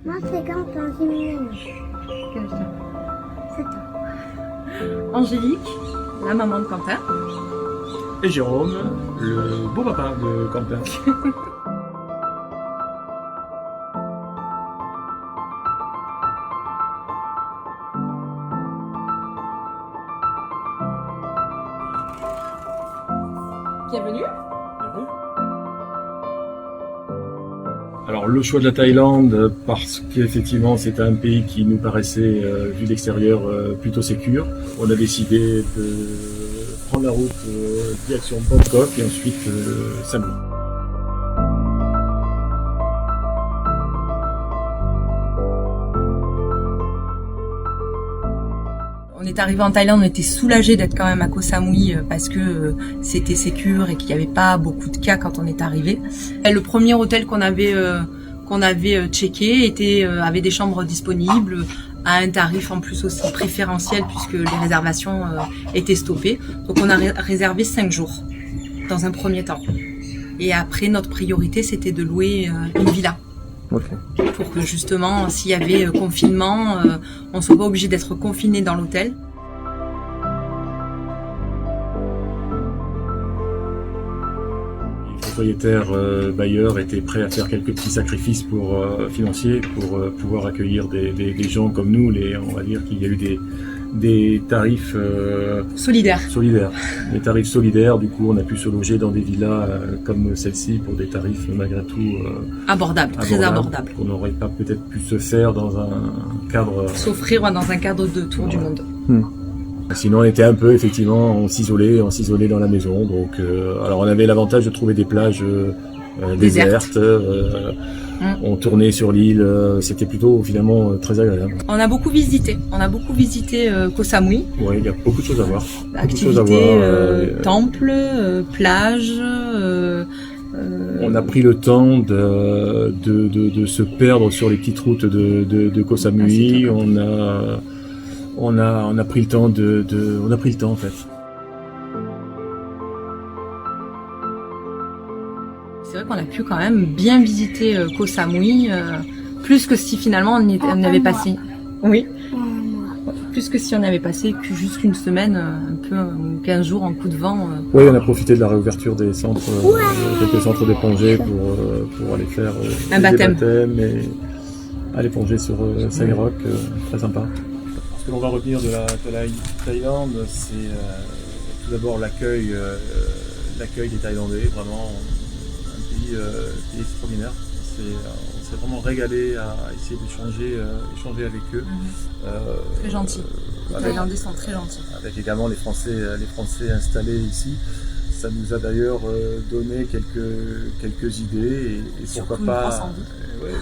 Moi, c'est quand on s'est Quel âge t'as? 7 ans. Angélique, la maman de Quentin. Et Jérôme, le beau papa de Quentin. Bienvenue. Alors le choix de la Thaïlande, parce qu'effectivement c'est un pays qui nous paraissait, vu d'extérieur, plutôt sécure. On a décidé de prendre la route direction Bangkok et ensuite Samui. On est arrivé en Thaïlande, on était soulagés d'être quand même à Koh Samui parce que c'était sécure et qu'il n'y avait pas beaucoup de cas quand on est arrivé. Et le premier hôtel qu'on avait checké avait des chambres disponibles à un tarif en plus aussi préférentiel puisque les réservations étaient stoppées. Donc on a réservé 5 jours dans un premier temps. Et après notre priorité c'était de louer une villa. Okay. Pour que justement, s'il y avait confinement, on ne soit pas obligé d'être confiné dans l'hôtel. Les propriétaires bailleurs étaient prêts à faire quelques petits sacrifices financiers pour pouvoir accueillir des gens comme nous. On va dire qu'il y a eu des tarifs Solidaire. Des tarifs solidaires. Du coup, on a pu se loger dans des villas comme celle-ci pour des tarifs malgré tout Abordable, très abordable. On n'aurait pas peut-être pu se faire dans un cadre. S'offrir dans un cadre de tour du monde. Sinon, on était un peu, effectivement, on s'isolait dans la maison. Donc, alors, on avait l'avantage de trouver des plages désertes. On tournait sur l'île. C'était plutôt, finalement, très agréable. On a beaucoup visité. Koh Samui. Oui, il y a beaucoup de choses à voir. Activités, temples, plages. On a pris le temps de se perdre sur les petites routes de Koh Samui. On a pris le temps on a pris le temps en fait. C'est vrai qu'on a pu quand même bien visiter Koh Samui, plus que si finalement on avait passé. Oui. Plus que si on avait passé juste une semaine, un peu 15 jours en coup de vent. Oui, on a profité de la réouverture des centres, quelques centres de plongée pour aller faire un baptême et aller plonger sur Sai Rock, très sympa. Ce que l'on va retenir de la Thaïlande, c'est tout d'abord l'accueil des Thaïlandais, vraiment un pays extraordinaire. On s'est vraiment régalé à essayer d'échanger avec eux. Très gentils. Les Thaïlandais sont très gentils. Avec également les Français installés ici. Ça nous a d'ailleurs donné quelques idées et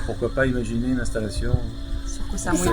pourquoi pas imaginer une installation sur Koh Samui.